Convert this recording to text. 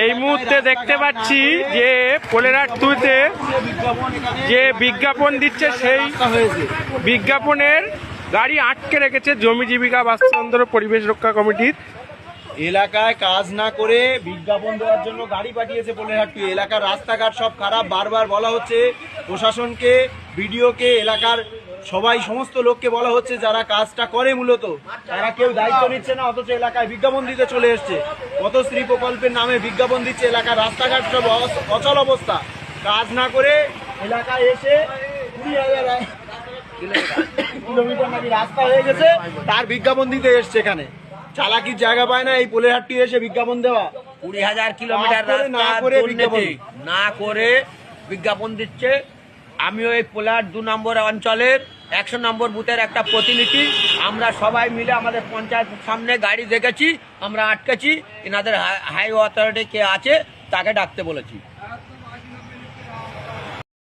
এই মুহূর্তে দেখতে পাচ্ছি যে পোলেরহাট টুতে যে বিজ্ঞাপন দিচ্ছে সেই বিজ্ঞাপনের গাড়ি আটকে রেখেছে জমি জীবিকা বাস্তুতন্ত্র পরিবেশ রক্ষা কমিটির। এলাকায় কাজ না করে বিজ্ঞাপন দেওয়ার জন্য গাড়ি পাঠিয়েছে পোলেরহাট টু। এলাকার রাস্তাঘাট সব খারাপ, বারবার বলা হচ্ছে প্রশাসনকে, বিডিওকে, এলাকার সবাই সমস্ত লোককে বলা হচ্ছে যারা কাজটা করে মূলত তারা কেউ দায়িত্ব নিচ্ছে না, অথচ এলাকায় বিজ্ঞাপন দিতে চলে এসছে। পথশ্রী প্রকল্পের নামে বিজ্ঞাপন দিচ্ছে, এলাকার রাস্তাঘাট সব অচল অবস্থা। কাজ না করে এলাকায় এসে 20,000 কিলোমিটার নাকি রাস্তা হয়ে গেছে, তার বিজ্ঞাপন দিতে এসছে। এখানে চালাকির জায়গা পায় না এই পোলেরহাট টু এসে বিজ্ঞাপন দেওয়া। 20,000 কিলোমিটার না করে বিজ্ঞাপন দিচ্ছে। আমিও এই পোলেরহাট 2 নম্বর অঞ্চলের 100 নম্বর বুথের একটা প্রতিনিধি। আমরা সবাই মিলে আমাদের পঞ্চায়েতের সামনে গাড়ি দেখেছি, আমরা আটকেছি। এনাদের হাই অথরিটি কে আছে তাকে ডাকতে বলেছি।